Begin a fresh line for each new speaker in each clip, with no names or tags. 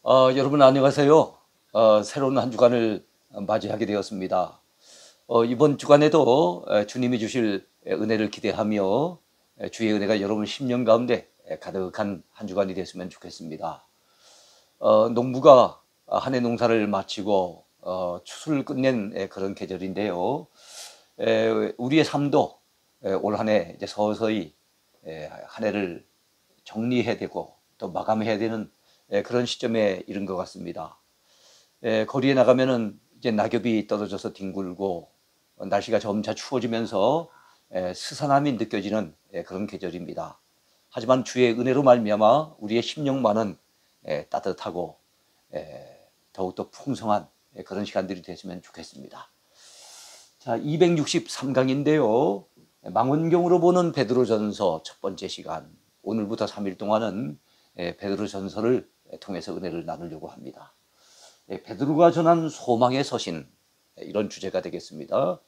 여러분 안녕하세요. 새로운 한 주간을 맞이하게 되었습니다. 이번 주간에도 주님이 주실 은혜를 기대하며 주의 은혜가 여러분 심령 가운데 가득한 한 주간이 됐으면 좋겠습니다. 농부가 한 해 농사를 마치고 추수를 끝낸 그런 계절인데요. 우리의 삶도 올 한 해 이제 서서히 한 해를 정리해야 되고 또 마감해야 되는 그런 시점에 이른 것 같습니다. 거리에 나가면은 이제 낙엽이 떨어져서 뒹굴고 날씨가 점차 추워지면서 스산함이 느껴지는 그런 계절입니다. 하지만 주의 은혜로 말미암아 우리의 심령만은 따뜻하고 더욱더 풍성한 그런 시간들이 됐으면 좋겠습니다. 자, 263강인데요. 망원경으로 보는 베드로전서 첫 번째 시간, 오늘부터 3일 동안은 베드로전서를 통해서 은혜를 나누려고 합니다. 베드로가 전한 소망의 서신, 이런 주제가 되겠습니다.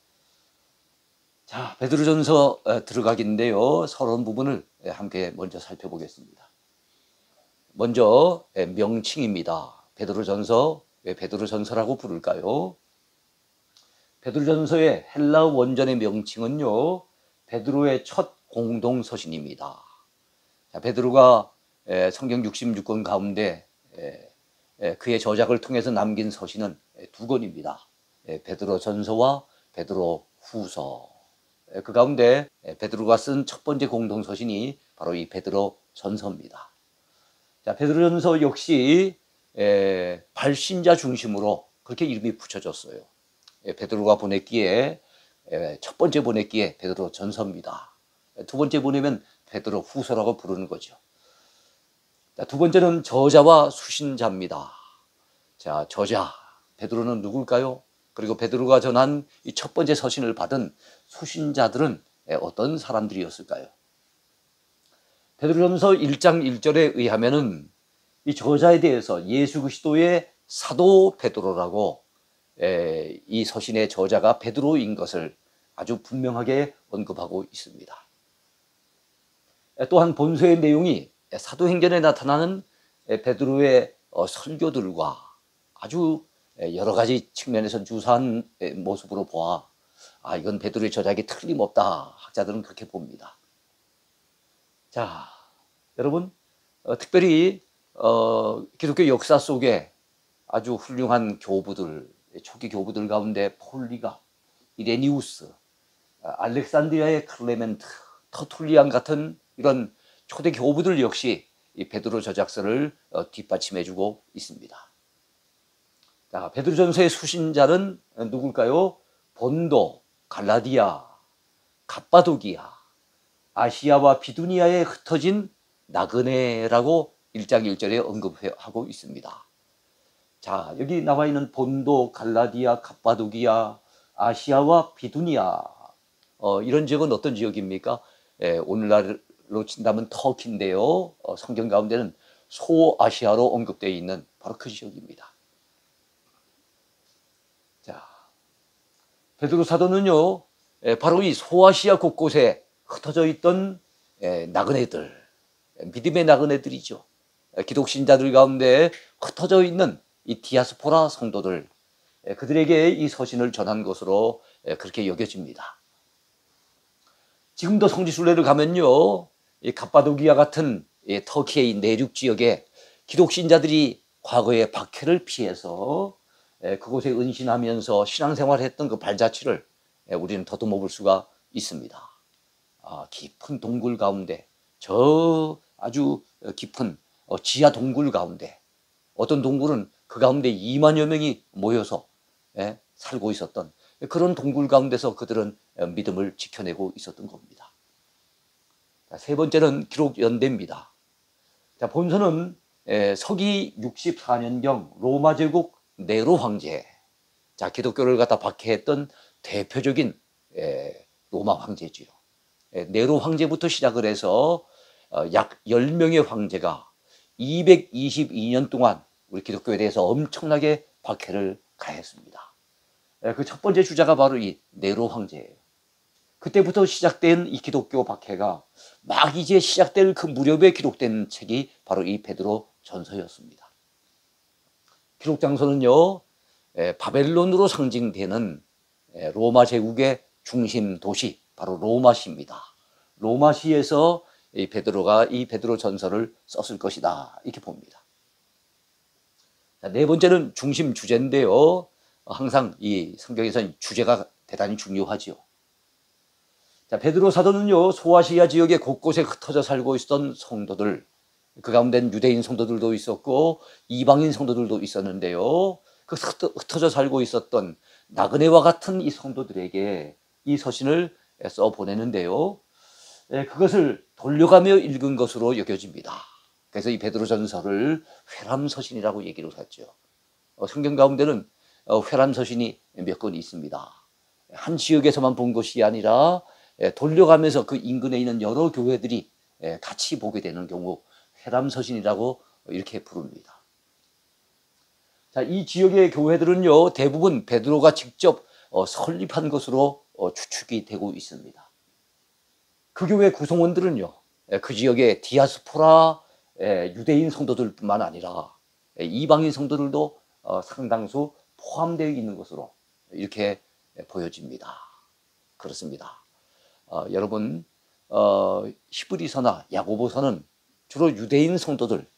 자, 베드로전서 들어가기인데요. 서론 부분을 함께 먼저 살펴보겠습니다. 먼저 명칭입니다. 베드로전서, 왜 베드로전서라고 부를까요? 베드로전서의 헬라 원전의 명칭은요, 베드로의 첫 공동서신입니다. 자, 베드로가 성경 66권 가운데 그의 저작을 통해서 남긴 서신은 두 권입니다. 베드로전서와 베드로후서. 그 가운데 베드로가 쓴 첫 번째 공동서신이 바로 이 베드로전서입니다. 자, 베드로전서 역시 발신자 중심으로 그렇게 이름이 붙여졌어요. 베드로가 보냈기에 첫 번째 보냈기에 베드로전서입니다. 두 번째 보내면 베드로후서라고 부르는 거죠. 자, 두 번째는 저자와 수신자입니다. 자, 저자 베드로는 누굴까요? 그리고 베드로가 전한 이 첫 번째 서신을 받은 수신자들은 어떤 사람들이었을까요? 베드로전서 1장 1절에 의하면은 이 저자에 대해서 예수 그리스도의 사도 베드로라고 이 서신의 저자가 베드로인 것을 아주 분명하게 언급하고 있습니다. 또한 본서의 내용이 사도행전에 나타나는 베드로의 설교들과 아주 여러 가지 측면에서 유사한 모습으로 보아 이건 베드로의 저작이 틀림없다, 학자들은 그렇게 봅니다. 자, 여러분, 특별히 기독교 역사 속에 아주 훌륭한 교부들, 초기 교부들 가운데 폴리갑, 이레니우스, 알렉산드리아의 클레멘트, 터툴리안 같은 이런 초대 교부들 역시 이 베드로 저작서를 뒷받침해주고 있습니다. 자, 베드로전서의 수신자는 누굴까요? 본도, 갈라디아, 갑바도기아, 아시아와 비두니아에 흩어진 나그네라고 1장 1절에 언급하고 있습니다. 자, 여기 나와 있는 본도, 갈라디아, 갑바도기아, 아시아와 비두니아, 이런 지역은 어떤 지역입니까? 오늘날로 친다면 터키인데요. 성경 가운데는 소아시아로 언급되어 있는 바로 그 지역입니다. 자, 베드로 사도는요, 바로 이 소아시아 곳곳에 흩어져 있던 나그네들, 믿음의 나그네들이죠. 기독신자들 가운데 흩어져 있는 이 디아스포라 성도들, 그들에게 이 서신을 전한 것으로 그렇게 여겨집니다. 지금도 성지순례를 가면요, 이 갑바도기아 같은 터키의 내륙 지역에 기독신자들이 과거에 박해를 피해서 그곳에 은신하면서 신앙생활했던 그 발자취를 우리는 더듬어 볼 수가 있습니다. 깊은 동굴 가운데, 저 아주 깊은 지하 동굴 가운데, 어떤 동굴은 그 가운데 2만여 명이 모여서 살고 있었던 그런 동굴 가운데서 그들은 믿음을 지켜내고 있었던 겁니다. 자, 세 번째는 기록 연대입니다. 자, 본서는 서기 64년경 로마 제국 네로 황제, 자, 기독교를 갖다 박해했던 대표적인 로마 황제지요. 네로 황제부터 시작을 해서 약 10명의 황제가 222년 동안 우리 기독교에 대해서 엄청나게 박해를 가했습니다. 그 첫 번째 주자가 바로 이 네로 황제예요. 그때부터 시작된 이 기독교 박해가 막 이제 시작될 그 무렵에 기록된 책이 바로 이 베드로 전서였습니다. 기록 장소는요, 바벨론으로 상징되는 로마 제국의 중심 도시, 바로 로마시입니다. 로마시에서 이 베드로가 이 베드로 전서를 썼을 것이다, 이렇게 봅니다. 자, 네 번째는 중심 주제인데요. 항상 이 성경에서는 주제가 대단히 중요하지요. 자, 베드로 사도는요, 소아시아 지역에 곳곳에 흩어져 살고 있었던 성도들, 그 가운데는 유대인 성도들도 있었고 이방인 성도들도 있었는데요. 그 흩어져 살고 있었던 나그네와 같은 이 성도들에게 이 서신을 써 보내는데요. 그것을 돌려가며 읽은 것으로 여겨집니다. 그래서 이 베드로전서를 회람서신이라고 얘기를 하죠. 성경 가운데는 회람서신이 몇 권 있습니다. 한 지역에서만 본 것이 아니라 돌려가면서 그 인근에 있는 여러 교회들이 같이 보게 되는 경우 회람서신이라고 이렇게 부릅니다. 자, 이 지역의 교회들은요, 대부분 베드로가 직접 설립한 것으로 추측이 되고 있습니다. 그 교회 구성원들은요, 그 지역의 디아스포라 유대인 성도들뿐만 아니라 이방인 성도들도 상당수 포함되어 있는 것으로 이렇게 보여집니다. 그렇습니다. 여러분, 히브리서나 야고보서는 주로 유대인 성도들,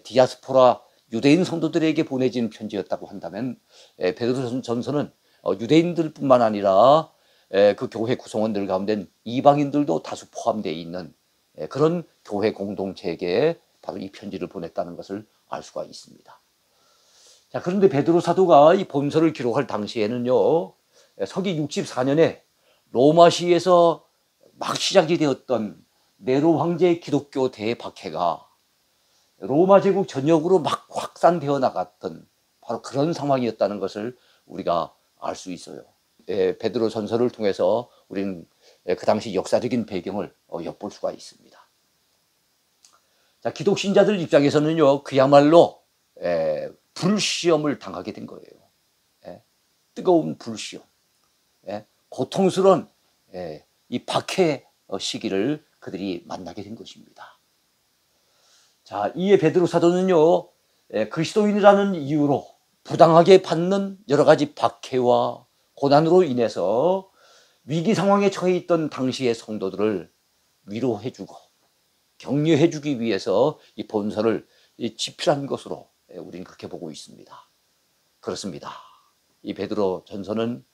디아스포라 유대인 성도들에게 보내진 편지였다고 한다면 베드로전서는 유대인들뿐만 아니라 그 교회 구성원들 가운데 이방인들도 다수 포함되어 있는 그런 교회 공동체에게 바로 이 편지를 보냈다는 것을 알 수가 있습니다. 자, 그런데 베드로 사도가 이 본서를 기록할 당시에는요, 서기 64년에 로마시에서 막 시작이 되었던 네로 황제의 기독교 대박해가 로마 제국 전역으로 막 확산되어 나갔던 바로 그런 상황이었다는 것을 우리가 알 수 있어요. 베드로 전서를 통해서 우리는 그 당시 역사적인 배경을 엿볼 수가 있습니다. 자, 기독 신자들 입장에서는요, 그야말로 불시험을 당하게 된 거예요. 뜨거운 불시험, 고통스러운 이 박해 시기를 그들이 만나게 된 것입니다. 자, 이에 베드로 사도는요, 그리스도인이라는 이유로 부당하게 받는 여러 가지 박해와 고난으로 인해서 위기 상황에 처해 있던 당시의 성도들을 위로해주고 격려해주기 위해서 이 본서를 집필한 것으로 우리는 그렇게 보고 있습니다. 그렇습니다. 이 베드로 전서는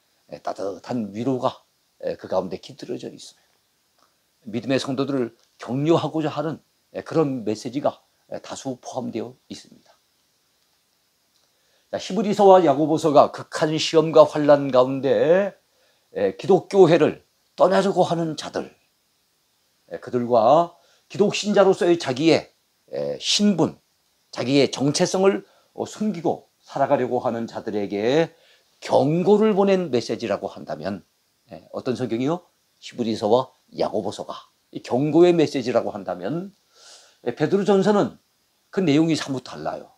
따뜻한 위로가 그 가운데 깃들어져 있어요. 믿음의 성도들을 격려하고자 하는 그런 메시지가 다수 포함되어 있습니다. 히브리서와 야고보서가 극한 시험과 환난 가운데 기독교회를 떠나려고 하는 자들, 그들과 기독신자로서의 자기의 신분, 자기의 정체성을 숨기고 살아가려고 하는 자들에게 경고를 보낸 메시지라고 한다면 어떤 성경이요? 히브리서와 야고보서가 경고의 메시지라고 한다면 베드로전서는 그 내용이 사뭇 달라요.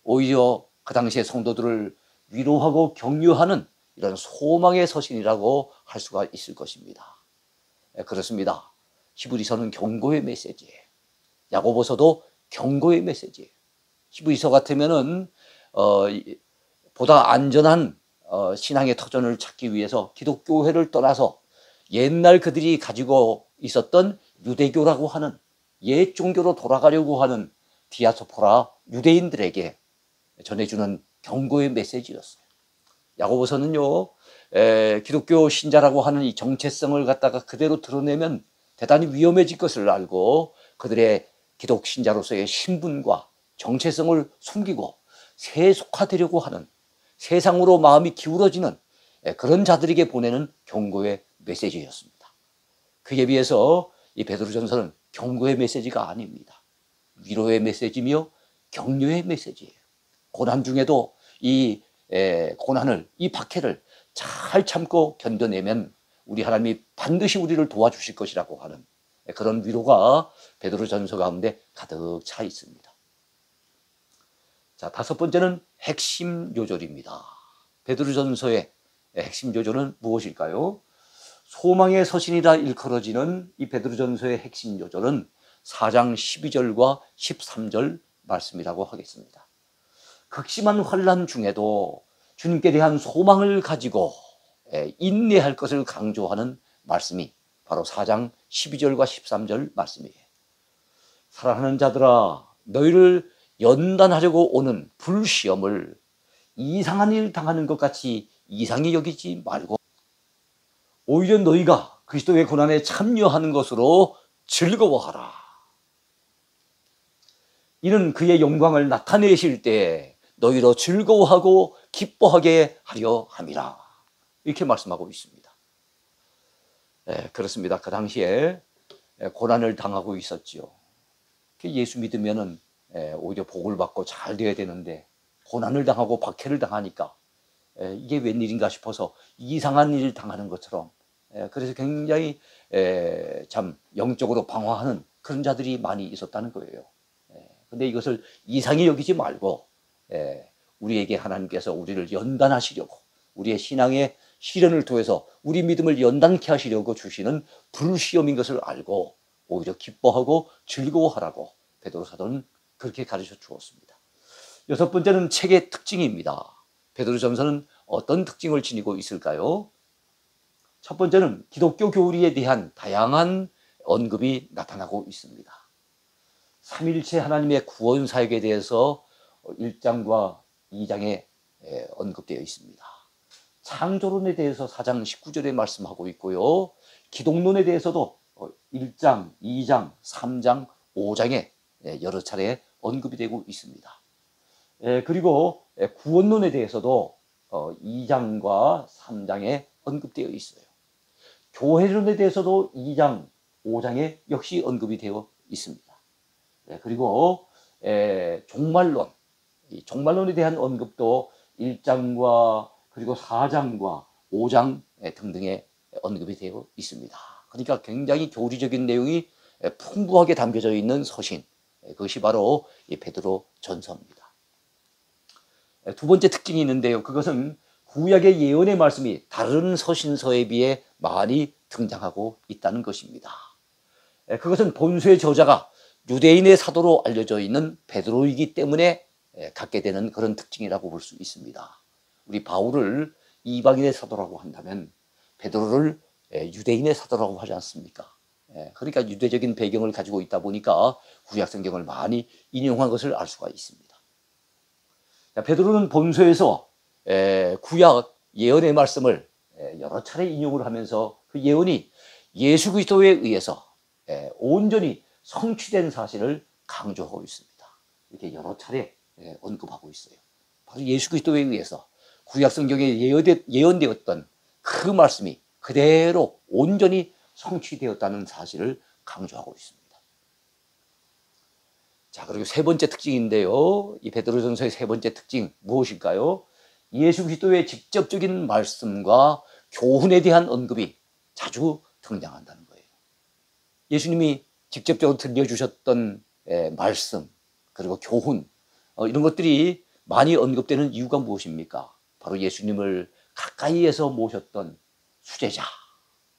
오히려 그 당시의 성도들을 위로하고 격려하는 이런 소망의 서신이라고 할 수가 있을 것입니다. 그렇습니다. 히브리서는 경고의 메시지예요. 야고보서도 경고의 메시지예요. 히브리서 같으면은 보다 안전한 신앙의 터전을 찾기 위해서 기독교회를 떠나서 옛날 그들이 가지고 있었던 유대교라고 하는 옛 종교로 돌아가려고 하는 디아스포라 유대인들에게 전해주는 경고의 메시지였어요. 야고보서는요, 기독교 신자라고 하는 이 정체성을 갖다가 그대로 드러내면 대단히 위험해질 것을 알고 그들의 기독 신자로서의 신분과 정체성을 숨기고 세속화되려고 하는 세상으로 마음이 기울어지는 그런 자들에게 보내는 경고의 메시지였습니다. 그에 비해서 이 베드로전서는 경고의 메시지가 아닙니다. 위로의 메시지며 격려의 메시지예요. 고난 중에도 이 고난을, 이 박해를 잘 참고 견뎌내면 우리 하나님이 반드시 우리를 도와주실 것이라고 하는 그런 위로가 베드로전서 가운데 가득 차 있습니다. 자, 다섯 번째는 핵심 요절입니다. 베드로전서의 핵심 요절은 무엇일까요? 소망의 서신이라 일컬어지는 이 베드로전서의 핵심 요절은 4장 12절과 13절 말씀이라고 하겠습니다. 극심한 환난 중에도 주님께 대한 소망을 가지고 인내할 것을 강조하는 말씀이 바로 4장 12절과 13절 말씀이에요. 사랑하는 자들아, 너희를 연단하려고 오는 불시험을 이상한 일 당하는 것 같이 이상히 여기지 말고 오히려 너희가 그리스도의 고난에 참여하는 것으로 즐거워하라. 이는 그의 영광을 나타내실 때 너희로 즐거워하고 기뻐하게 하려 함이라. 이렇게 말씀하고 있습니다. 그렇습니다. 그 당시에 고난을 당하고 있었지요. 예수 믿으면은 오히려 복을 받고 잘 되어야 되는데 고난을 당하고 박해를 당하니까 이게 웬일인가 싶어서 이상한 일을 당하는 것처럼 그래서 굉장히 참 영적으로 방황하는 그런 자들이 많이 있었다는 거예요. 근데 이것을 이상히 여기지 말고 우리에게 하나님께서 우리를 연단하시려고 우리의 신앙의 시련을 통해서 우리 믿음을 연단케 하시려고 주시는 불시험인 것을 알고 오히려 기뻐하고 즐거워하라고 베드로 사도는 그렇게 가르쳐 주었습니다. 여섯 번째는 책의 특징입니다. 베드로전서는 어떤 특징을 지니고 있을까요? 첫 번째는 기독교 교리에 대한 다양한 언급이 나타나고 있습니다. 삼일체 하나님의 구원 사역에 대해서 1장과 2장에 언급되어 있습니다. 창조론에 대해서 4장 19절에 말씀하고 있고요. 기독론에 대해서도 1장, 2장, 3장, 5장에 여러 차례 언급이 되고 있습니다. 그리고 구원론에 대해서도 2장과 3장에 언급되어 있어요. 교회론에 대해서도 2장, 5장에 역시 언급이 되어 있습니다. 그리고 종말론, 종말론에 대한 언급도 1장과 그리고 4장과 5장 등등에 언급이 되어 있습니다. 그러니까 굉장히 교리적인 내용이 풍부하게 담겨져 있는 서신, 그것이 바로 이 베드로 전서입니다. 두 번째 특징이 있는데요. 그것은 구약의 예언의 말씀이 다른 서신서에 비해 많이 등장하고 있다는 것입니다. 그것은 본서의 저자가 유대인의 사도로 알려져 있는 베드로이기 때문에 갖게 되는 그런 특징이라고 볼 수 있습니다. 우리 바울을 이방인의 사도라고 한다면 베드로를 유대인의 사도라고 하지 않습니까? 그러니까 유대적인 배경을 가지고 있다 보니까 구약 성경을 많이 인용한 것을 알 수가 있습니다. 베드로는 본서에서 구약 예언의 말씀을 여러 차례 인용을 하면서 그 예언이 예수 그리스도에 의해서 온전히 성취된 사실을 강조하고 있습니다. 이렇게 여러 차례 언급하고 있어요. 바로 예수 그리스도에 의해서 구약 성경에 예언되었던 그 말씀이 그대로 온전히 성취되었다는 사실을 강조하고 있습니다. 자, 그리고 세 번째 특징인데요. 이 베드로전서의 세 번째 특징 무엇일까요? 예수 그리스도의 직접적인 말씀과 교훈에 대한 언급이 자주 등장한다는 거예요. 예수님이 직접적으로 들려주셨던 말씀 그리고 교훈 이런 것들이 많이 언급되는 이유가 무엇입니까? 바로 예수님을 가까이에서 모셨던 수제자,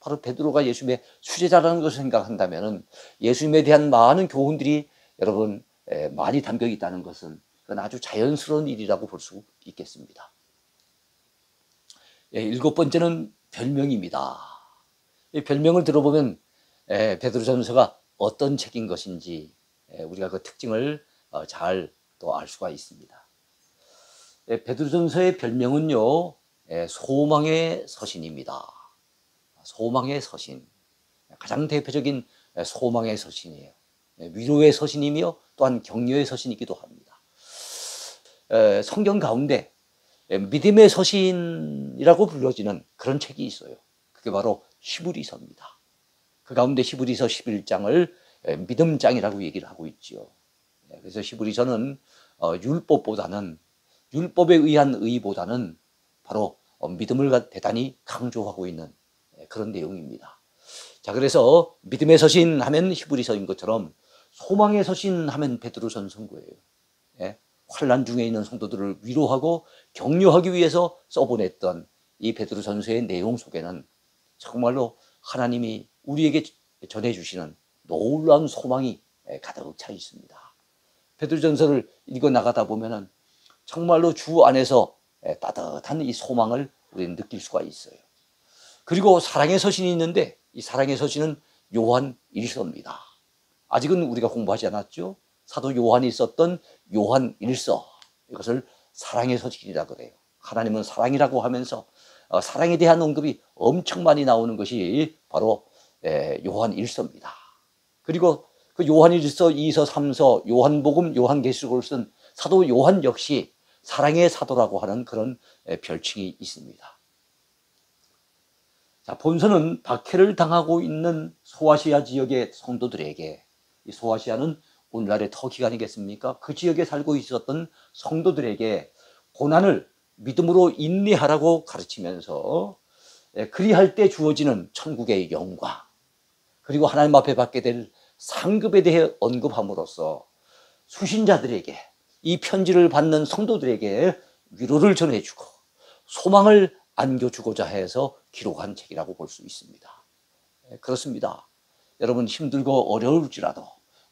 바로 베드로가 예수님의 수제자라는 것을 생각한다면 예수님에 대한 많은 교훈들이 여러분 많이 담겨 있다는 것은 그건 아주 자연스러운 일이라고 볼 수 있겠습니다. 일곱 번째는 별명입니다. 이 별명을 들어보면 베드로전서가 어떤 책인 것인지 우리가 그 특징을 잘 또 알 수가 있습니다. 베드로전서의 별명은요, 소망의 서신입니다. 소망의 서신, 가장 대표적인 소망의 서신이에요. 위로의 서신이며 또한 격려의 서신이기도 합니다. 성경 가운데 믿음의 서신이라고 불려지는 그런 책이 있어요. 그게 바로 히브리서입니다. 그 가운데 히브리서 11장을 믿음장이라고 얘기를 하고 있죠. 그래서 히브리서는 율법보다는 율법에 의한 의보다는 바로 믿음을 대단히 강조하고 있는 그런 내용입니다. 자, 그래서 믿음의 서신 하면 히브리서인 것처럼 소망의 서신 하면 베드로전서인 거예요. 환난 중에 있는 성도들을 위로하고 격려하기 위해서 써보냈던 이 베드로전서의 내용 속에는 정말로 하나님이 우리에게 전해주시는 놀라운 소망이 가득 차 있습니다. 베드로전서를 읽어 나가다 보면은 정말로 주 안에서 따뜻한 이 소망을 우리는 느낄 수가 있어요. 그리고 사랑의 서신이 있는데 이 사랑의 서신은 요한 1서입니다. 아직은 우리가 공부하지 않았죠. 사도 요한이 썼던 요한 1서, 이것을 사랑의 서신이라 그래요. 하나님은 사랑이라고 하면서 사랑에 대한 언급이 엄청 많이 나오는 것이 바로 요한 1서입니다. 그리고 그 요한 1서, 2서, 3서, 요한복음, 요한계시록을 쓴 사도 요한 역시 사랑의 사도라고 하는 그런 별칭이 있습니다. 자, 본서는 박해를 당하고 있는 소아시아 지역의 성도들에게, 이 소아시아는 오늘날의 터키가 아니겠습니까? 그 지역에 살고 있었던 성도들에게 고난을 믿음으로 인내하라고 가르치면서 그리할 때 주어지는 천국의 영광, 그리고 하나님 앞에 받게 될 상급에 대해 언급함으로써 수신자들에게, 이 편지를 받는 성도들에게 위로를 전해주고 소망을 안겨주고자 해서 기록한 책이라고 볼 수 있습니다. 그렇습니다. 여러분, 힘들고 어려울지라도,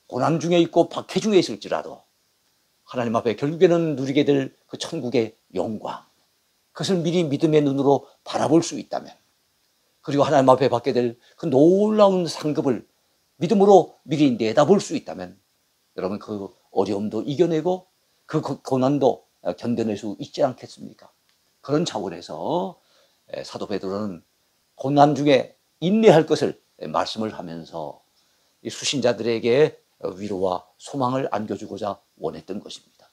고난 중에 있고 박해 중에 있을지라도 하나님 앞에 결국에는 누리게 될 그 천국의 영광, 그것을 미리 믿음의 눈으로 바라볼 수 있다면, 그리고 하나님 앞에 받게 될 그 놀라운 상급을 믿음으로 미리 내다볼 수 있다면, 여러분 그 어려움도 이겨내고 그 고난도 견뎌낼 수 있지 않겠습니까? 그런 차원에서 사도 베드로는 고난 중에 인내할 것을 말씀을 하면서 이 수신자들에게 위로와 소망을 안겨주고자 원했던 것입니다.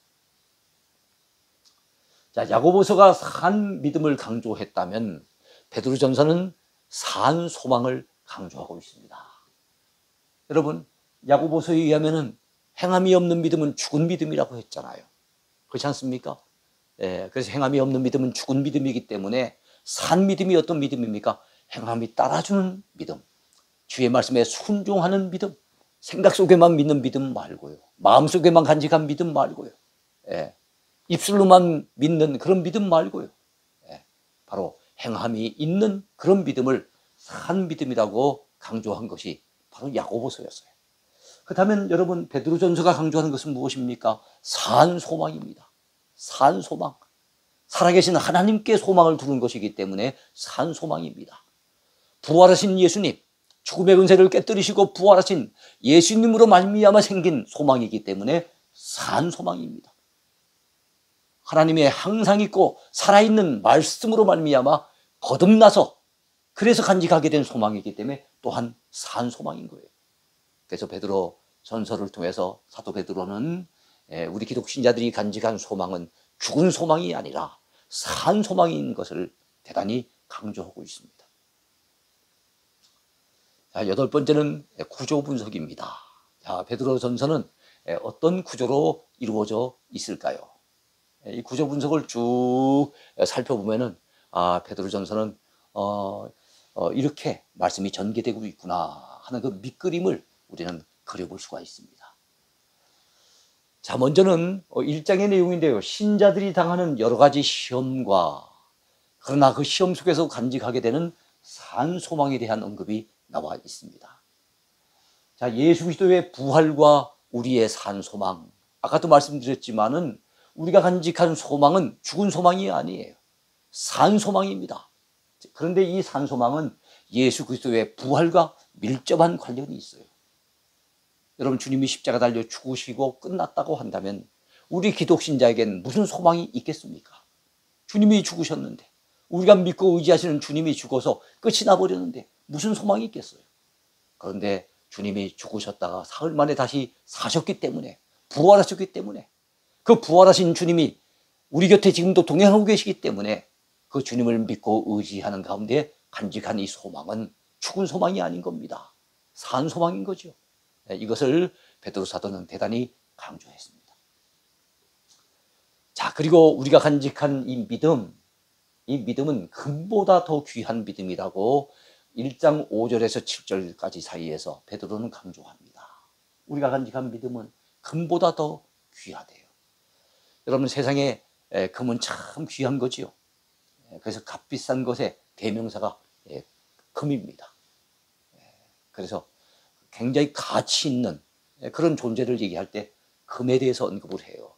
자, 야고보서가 산 믿음을 강조했다면 베드로전서는 산 소망을 강조하고 있습니다. 여러분, 야고보서에 의하면은 행함이 없는 믿음은 죽은 믿음이라고 했잖아요. 그렇지 않습니까? 그래서 행함이 없는 믿음은 죽은 믿음이기 때문에 산 믿음이 어떤 믿음입니까? 행함이 따라주는 믿음, 주의 말씀에 순종하는 믿음, 생각 속에만 믿는 믿음 말고요, 마음 속에만 간직한 믿음 말고요, 입술로만 믿는 그런 믿음 말고요, 바로 행함이 있는 그런 믿음을 산 믿음이라고 강조한 것이 바로 야고보서였어요. 그렇다면 여러분, 베드로전서가 강조하는 것은 무엇입니까? 산 소망입니다. 산 소망. 살아계신 하나님께 소망을 두는 것이기 때문에 산 소망입니다. 부활하신 예수님, 죽음의 근세를 깨뜨리시고 부활하신 예수님으로 말미암아 생긴 소망이기 때문에 산 소망입니다. 하나님의 항상 있고 살아있는 말씀으로 말미암아 거듭나서 그래서 간직하게 된 소망이기 때문에 또한 산 소망인 거예요. 그래서 베드로 전서를 통해서 사도 베드로는 우리 기독 신자들이 간직한 소망은 죽은 소망이 아니라 산 소망인 것을 대단히 강조하고 있습니다. 자, 8번째는 구조 분석입니다. 자, 베드로 전서는 어떤 구조로 이루어져 있을까요? 이 구조 분석을 쭉 살펴보면은 베드로 전서는 이렇게 말씀이 전개되고 있구나 하는 그 밑그림을 우리는 그려볼 수가 있습니다. 자, 먼저는 1장의 내용인데요. 신자들이 당하는 여러 가지 시험과, 그러나 그 시험 속에서 간직하게 되는 산 소망에 대한 언급이 나와 있습니다. 자, 예수 그리스도의 부활과 우리의 산 소망. 아까도 말씀드렸지만은 우리가 간직한 소망은 죽은 소망이 아니에요. 산 소망입니다. 그런데 이 산 소망은 예수 그리스도의 부활과 밀접한 관련이 있어요. 여러분, 주님이 십자가 달려 죽으시고 끝났다고 한다면 우리 기독신자에겐 무슨 소망이 있겠습니까? 주님이 죽으셨는데, 우리가 믿고 의지하시는 주님이 죽어서 끝이 나버렸는데 무슨 소망이 있겠어요? 그런데 주님이 죽으셨다가 사흘 만에 다시 사셨기 때문에, 부활하셨기 때문에, 그 부활하신 주님이 우리 곁에 지금도 동행하고 계시기 때문에 그 주님을 믿고 의지하는 가운데 간직한 이 소망은 죽은 소망이 아닌 겁니다. 산 소망인 거죠. 이것을 베드로 사도는 대단히 강조했습니다. 자, 그리고 우리가 간직한 이 믿음은 금보다 더 귀한 믿음이라고 1장 5절에서 7절까지 사이에서 베드로는 강조합니다. 우리가 간직한 믿음은 금보다 더 귀하대요. 여러분, 세상에 금은 참 귀한 거지요. 그래서 값비싼 것의 대명사가 금입니다. 그래서 굉장히 가치 있는 그런 존재를 얘기할 때 금에 대해서 언급을 해요.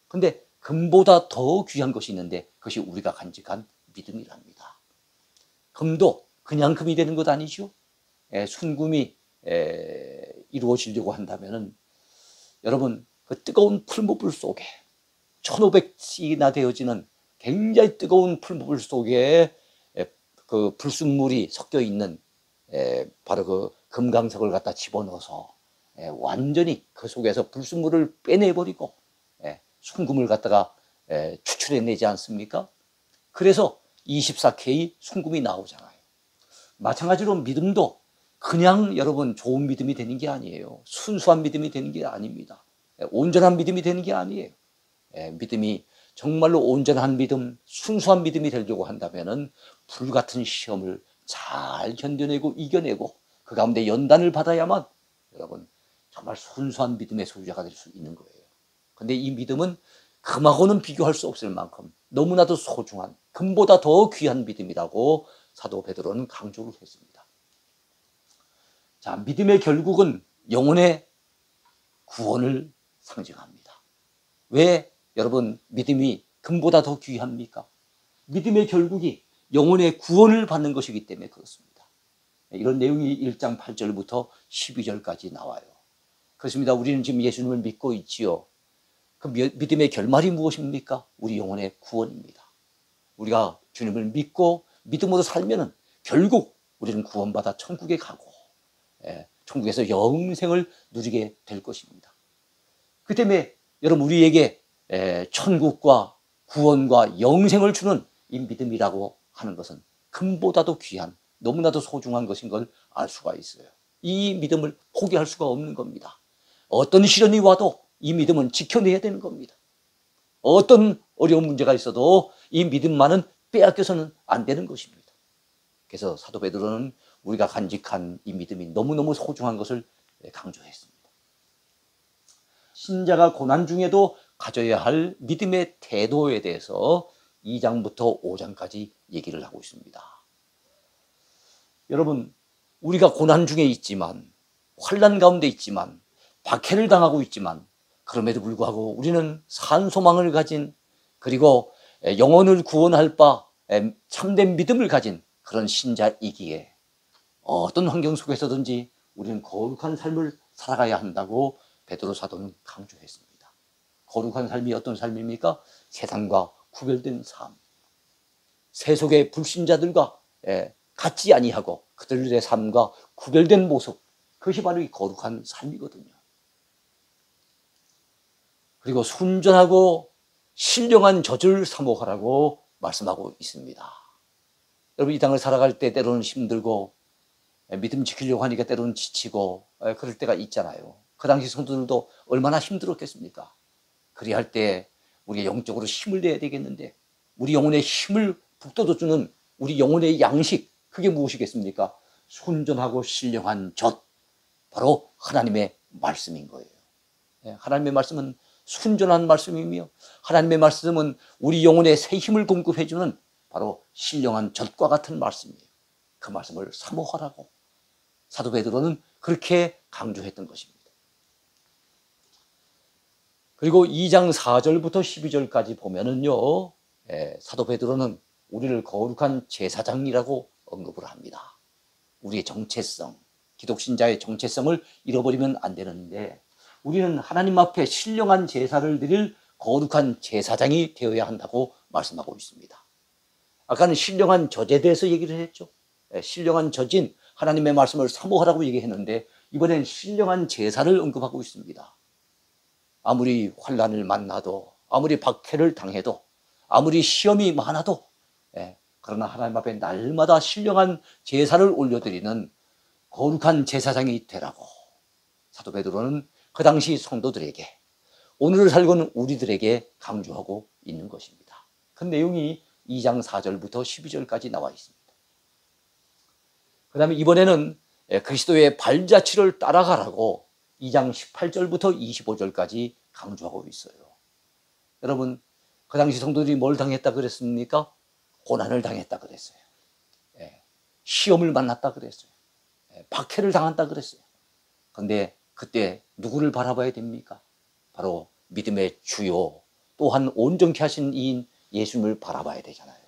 근데 금보다 더 귀한 것이 있는데 그것이 우리가 간직한 믿음이랍니다. 금도 그냥 금이 되는 것 아니죠. 순금이 이루어지려고 한다면은 여러분 그 뜨거운 풀무불 속에 1500씩이나 되어지는 굉장히 뜨거운 풀무불 속에 그 불순물이 섞여 있는 바로 그 금강석을 갖다 집어넣어서 완전히 그 속에서 불순물을 빼내버리고 순금을 갖다가 추출해내지 않습니까? 그래서 24K 순금이 나오잖아요. 마찬가지로 믿음도 그냥 여러분 좋은 믿음이 되는 게 아니에요. 순수한 믿음이 되는 게 아닙니다. 온전한 믿음이 되는 게 아니에요. 믿음이 정말로 온전한 믿음, 순수한 믿음이 되려고 한다면은 불같은 시험을 잘 견뎌내고 이겨내고 그 가운데 연단을 받아야만 여러분 정말 순수한 믿음의 소유자가 될 수 있는 거예요. 근데 이 믿음은 금하고는 비교할 수 없을 만큼 너무나도 소중한 금보다 더 귀한 믿음이라고 사도 베드로는 강조를 했습니다. 자, 믿음의 결국은 영혼의 구원을 상징합니다. 왜 여러분 믿음이 금보다 더 귀합니까? 믿음의 결국이 영혼의 구원을 받는 것이기 때문에 그렇습니다. 이런 내용이 1장 8절부터 12절까지 나와요. 그렇습니다. 우리는 지금 예수님을 믿고 있지요. 그 믿음의 결말이 무엇입니까? 우리 영혼의 구원입니다. 우리가 주님을 믿고 믿음으로 살면은 결국 우리는 구원받아 천국에 가고 천국에서 영생을 누리게 될 것입니다. 그 때문에 여러분 우리에게 천국과 구원과 영생을 주는 이 믿음이라고 하는 것은 금보다도 귀한 너무나도 소중한 것인 걸 알 수가 있어요. 이 믿음을 포기할 수가 없는 겁니다. 어떤 시련이 와도 이 믿음은 지켜내야 되는 겁니다. 어떤 어려운 문제가 있어도 이 믿음만은 빼앗겨서는 안 되는 것입니다. 그래서 사도 베드로는 우리가 간직한 이 믿음이 너무너무 소중한 것을 강조했습니다. 신자가 고난 중에도 가져야 할 믿음의 태도에 대해서 2장부터 5장까지 얘기를 하고 있습니다. 여러분, 우리가 고난 중에 있지만, 환난 가운데 있지만, 박해를 당하고 있지만, 그럼에도 불구하고 우리는 산 소망을 가진, 그리고 영혼을 구원할 바 참된 믿음을 가진 그런 신자이기에 어떤 환경 속에서든지 우리는 거룩한 삶을 살아가야 한다고 베드로 사도는 강조했습니다. 거룩한 삶이 어떤 삶입니까? 세상과 구별된 삶. 세속의 불신자들과 같지 아니하고 그들의 삶과 구별된 모습. 그것이 바로 이 거룩한 삶이거든요. 그리고 순전하고 신령한 젖을 사모하라고 말씀하고 있습니다. 여러분 이 땅을 살아갈 때 때로는 힘들고 믿음 지키려고 하니까 때로는 지치고 그럴 때가 있잖아요. 그 당시 성도들도 얼마나 힘들었겠습니까? 그리할 때 우리가 영적으로 힘을 내야 되겠는데 우리 영혼의 힘을 북돋워주는 우리 영혼의 양식 그게 무엇이겠습니까? 순전하고 신령한 젖 바로 하나님의 말씀인 거예요. 하나님의 말씀은 순전한 말씀이며 하나님의 말씀은 우리 영혼의 새 힘을 공급해주는 바로 신령한 젖과 같은 말씀이에요. 그 말씀을 사모하라고 사도 베드로는 그렇게 강조했던 것입니다. 그리고 2장 4절부터 12절까지 보면은요, 사도 베드로는 우리를 거룩한 제사장이라고 언급을 합니다. 우리의 정체성, 기독신자의 정체성을 잃어버리면 안 되는데 우리는 하나님 앞에 신령한 제사를 드릴 거룩한 제사장이 되어야 한다고 말씀하고 있습니다. 아까는 신령한 젖에 대해서 얘기를 했죠. 신령한 젖인 하나님의 말씀을 사모하라고 얘기했는데 이번엔 신령한 제사를 언급하고 있습니다. 아무리 환난을 만나도 아무리 박해를 당해도 아무리 시험이 많아도 그러나 하나님 앞에 날마다 신령한 제사를 올려드리는 거룩한 제사장이 되라고 사도 베드로는 그 당시 성도들에게 오늘을 살고는 우리들에게 강조하고 있는 것입니다. 그 내용이 2장 4절부터 12절까지 나와 있습니다. 그 다음에 이번에는 그리스도의 발자취를 따라가라고 2장 18절부터 25절까지 강조하고 있어요. 여러분 그 당시 성도들이 뭘 당했다 그랬습니까? 고난을 당했다 그랬어요. 시험을 만났다 그랬어요. 박해를 당한다 그랬어요. 그런데 그때 누구를 바라봐야 됩니까? 바로 믿음의 주요 또한 온전케 하신 이인 예수님을 바라봐야 되잖아요.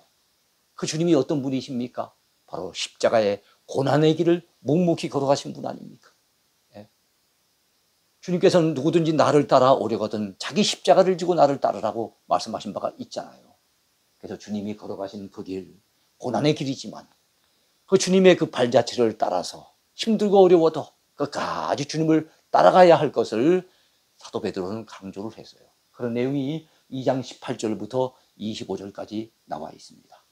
그 주님이 어떤 분이십니까? 바로 십자가의 고난의 길을 묵묵히 걸어가신 분 아닙니까? 예. 주님께서는 누구든지 나를 따라오려거든 자기 십자가를 지고 나를 따르라고 말씀하신 바가 있잖아요. 그래서 주님이 걸어가신 그 길, 고난의 길이지만 그 주님의 그 발자취를 따라서 힘들고 어려워도 끝까지 주님을 따라가야 할 것을 사도 베드로는 강조를 했어요. 그런 내용이 2장 18절부터 25절까지 나와 있습니다.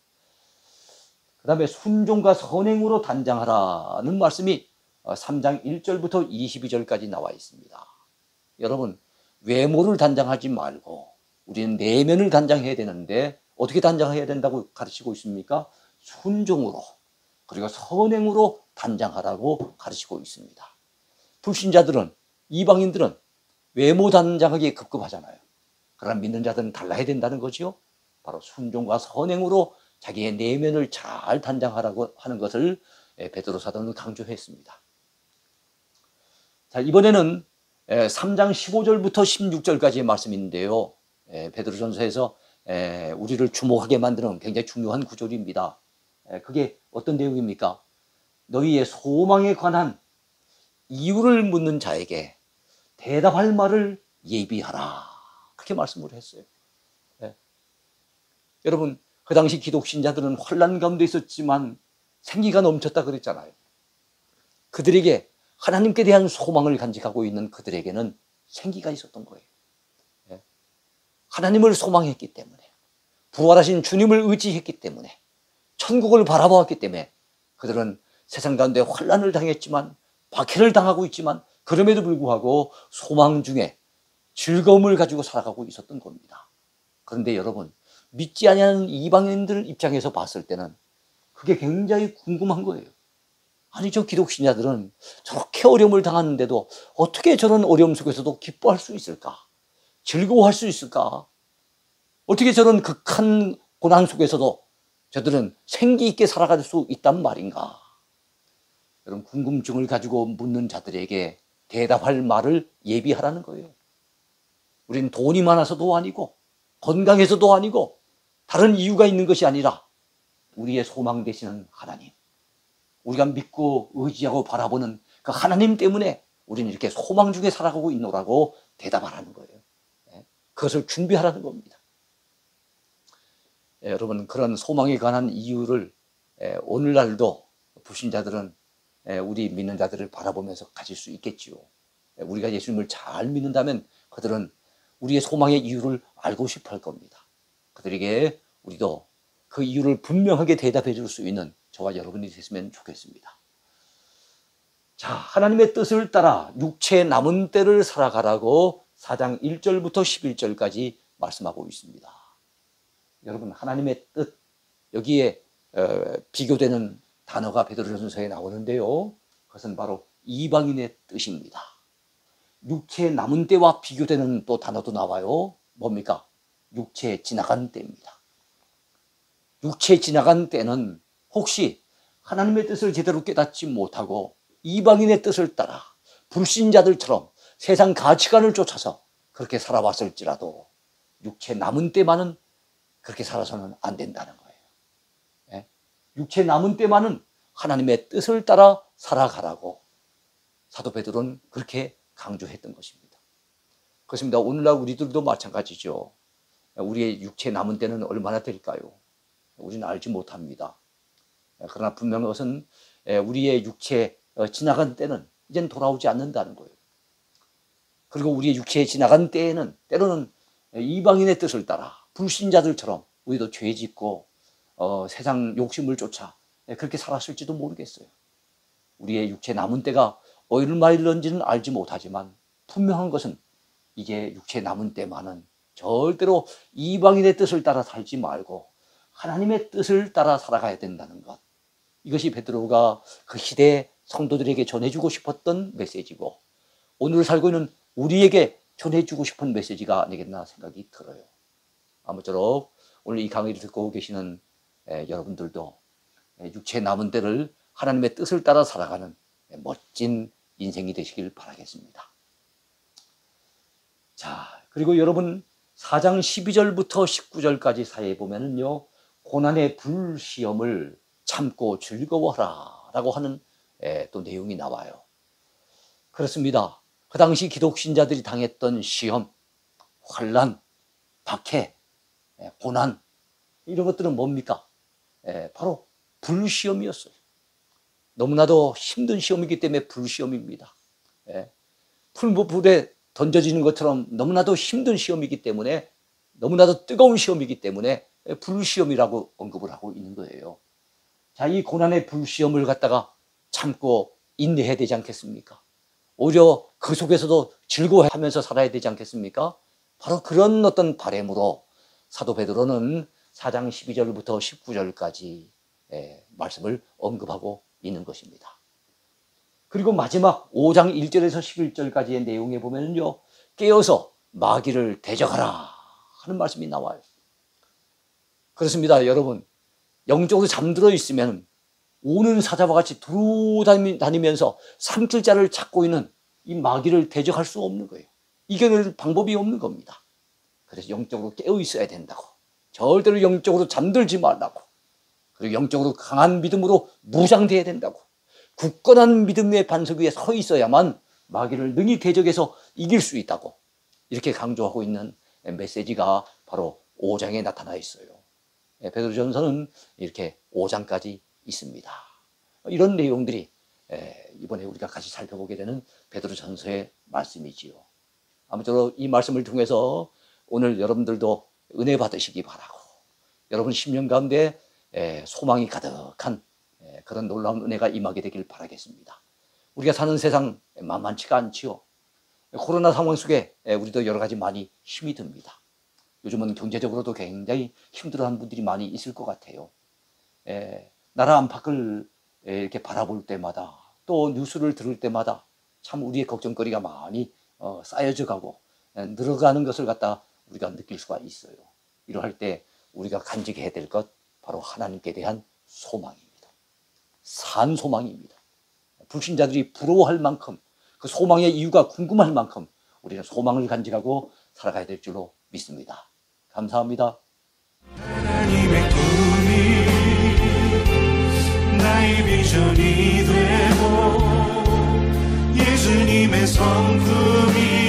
그 다음에 순종과 선행으로 단장하라는 말씀이 3장 1절부터 22절까지 나와 있습니다. 여러분, 외모를 단장하지 말고 우리는 내면을 단장해야 되는데 어떻게 단장해야 된다고 가르치고 있습니까? 순종으로 그리고 선행으로 단장하라고 가르치고 있습니다. 불신자들은, 이방인들은 외모 단장하기에 급급하잖아요. 그러나 믿는 자들은 달라야 된다는 거죠. 바로 순종과 선행으로 자기의 내면을 잘 단장하라고 하는 것을 베드로 사도는 강조했습니다. 자, 이번에는 3장 15절부터 16절까지의 말씀인데요. 베드로전서에서 우리를 주목하게 만드는 굉장히 중요한 구절입니다. 그게 어떤 내용입니까? 너희의 소망에 관한 이유를 묻는 자에게 대답할 말을 예비하라. 그렇게 말씀을 했어요. 여러분, 그 당시 기독신자들은 혼란 가운데 있었지만 생기가 넘쳤다 그랬잖아요. 그들에게 하나님께 대한 소망을 간직하고 있는 그들에게는 생기가 있었던 거예요. 하나님을 소망했기 때문에, 부활하신 주님을 의지했기 때문에, 천국을 바라보았기 때문에 그들은 세상 가운데 혼란을 당했지만, 박해를 당하고 있지만 그럼에도 불구하고 소망 중에 즐거움을 가지고 살아가고 있었던 겁니다. 그런데 여러분, 믿지 아니하는 이방인들 입장에서 봤을 때는 그게 굉장히 궁금한 거예요. 아니, 저 기독신자들은 저렇게 어려움을 당하는데도 어떻게 저런 어려움 속에서도 기뻐할 수 있을까? 즐거워할 수 있을까? 어떻게 저런 극한 고난 속에서도 저들은 생기 있게 살아갈 수 있단 말인가? 이런 궁금증을 가지고 묻는 자들에게 대답할 말을 예비하라는 거예요. 우리는 돈이 많아서도 아니고 건강해서도 아니고 다른 이유가 있는 것이 아니라 우리의 소망 되시는 하나님, 우리가 믿고 의지하고 바라보는 그 하나님 때문에 우리는 이렇게 소망 중에 살아가고 있노라고 대답하라는 거예요. 그것을 준비하라는 겁니다. 여러분, 그런 소망에 관한 이유를 오늘날도 불신자들은 우리 믿는 자들을 바라보면서 가질 수 있겠지요. 우리가 예수님을 잘 믿는다면 그들은 우리의 소망의 이유를 알고 싶어 할 겁니다. 그들에게 우리도 그 이유를 분명하게 대답해 줄 수 있는 저와 여러분이 됐으면 좋겠습니다. 자, 하나님의 뜻을 따라 육체의 남은 때를 살아가라고 4장 1절부터 11절까지 말씀하고 있습니다. 여러분, 하나님의 뜻, 여기에 비교되는 단어가 베드로전서에 나오는데요. 그것은 바로 이방인의 뜻입니다. 육체의 남은 때와 비교되는 또 단어도 나와요. 뭡니까? 육체의 지나간 때입니다. 육체의 지나간 때는 혹시 하나님의 뜻을 제대로 깨닫지 못하고 이방인의 뜻을 따라 불신자들처럼 세상 가치관을 쫓아서 그렇게 살아왔을지라도 육체 남은 때만은 그렇게 살아서는 안 된다는 거예요. 육체 남은 때만은 하나님의 뜻을 따라 살아가라고 사도 베드로는 그렇게 강조했던 것입니다. 그렇습니다. 오늘날 우리들도 마찬가지죠. 우리의 육체 남은 때는 얼마나 될까요? 우리는 알지 못합니다. 그러나 분명한 것은 우리의 육체 지나간 때는 이젠 돌아오지 않는다는 거예요. 그리고 우리의 육체에 지나간 때에는 때로는 이방인의 뜻을 따라 불신자들처럼 우리도 죄 짓고 세상 욕심을 쫓아 그렇게 살았을지도 모르겠어요. 우리의 육체 남은 때가 얼마일런지는 알지 못하지만 분명한 것은 이제 육체 남은 때만은 절대로 이방인의 뜻을 따라 살지 말고 하나님의 뜻을 따라 살아가야 된다는 것. 이것이 베드로가 그 시대의 성도들에게 전해주고 싶었던 메시지고 오늘 살고 있는 우리에게 전해주고 싶은 메시지가 아니겠나 생각이 들어요. 아무쪼록 오늘 이 강의를 듣고 계시는 여러분들도 육체 남은 때를 하나님의 뜻을 따라 살아가는 멋진 인생이 되시길 바라겠습니다. 자, 그리고 여러분 4장 12절부터 19절까지 사이에 보면은요, 고난의 불시험을 참고 즐거워하라 라고 하는 또 내용이 나와요. 그렇습니다. 그 당시 기독신자들이 당했던 시험, 환난, 박해, 고난, 이런 것들은 뭡니까? 바로 불시험이었어요. 너무나도 힘든 시험이기 때문에 불시험입니다. 풀무불에 던져지는 것처럼 너무나도 힘든 시험이기 때문에, 너무나도 뜨거운 시험이기 때문에 불시험이라고 언급을 하고 있는 거예요. 자, 이 고난의 불시험을 갖다가 참고 인내해야 되지 않겠습니까? 오히려 그 속에서도 즐거워하면서 살아야 되지 않겠습니까? 바로 그런 어떤 바람으로 사도 베드로는 4장 12절부터 19절까지 말씀을 언급하고 있는 것입니다. 그리고 마지막 5장 1절에서 11절까지의 내용에 보면요, 깨어서 마귀를 대적하라 하는 말씀이 나와요. 그렇습니다. 여러분, 영적으로 잠들어 있으면 오는 사자와 같이 두루 다니면서 삼킬자를 찾고 있는 이 마귀를 대적할 수 없는 거예요. 이겨낼 방법이 없는 겁니다. 그래서 영적으로 깨어 있어야 된다고, 절대로 영적으로 잠들지 말라고, 그리고 영적으로 강한 믿음으로 무장돼야 된다고, 굳건한 믿음의 반석 위에 서 있어야만 마귀를 능히 대적해서 이길 수 있다고, 이렇게 강조하고 있는 메시지가 바로 5장에 나타나 있어요. 베드로전서는 이렇게 5장까지 있습니다. 이런 내용들이 이번에 우리가 같이 살펴보게 되는 베드로전서의 말씀이지요. 아무쪼록 이 말씀을 통해서 오늘 여러분들도 은혜 받으시기 바라고, 여러분 심령 가운데 소망이 가득한 그런 놀라운 은혜가 임하게 되길 바라겠습니다. 우리가 사는 세상 만만치가 않지요. 코로나 상황 속에 우리도 여러 가지 많이 힘이 듭니다. 요즘은 경제적으로도 굉장히 힘들어하는 분들이 많이 있을 것 같아요. 나라 안팎을 이렇게 바라볼 때마다, 또 뉴스를 들을 때마다 참 우리의 걱정거리가 많이 쌓여져 가고 늘어가는 것을 갖다 우리가 느낄 수가 있어요. 이러할 때 우리가 간직해야 될 것, 바로 하나님께 대한 소망입니다. 산 소망입니다. 불신자들이 부러워할 만큼, 그 소망의 이유가 궁금할 만큼 우리는 소망을 간직하고 살아가야 될 줄로 믿습니다. 감사합니다.
하나님의 꿈이 나의 비전이 되고 예수님의 성품이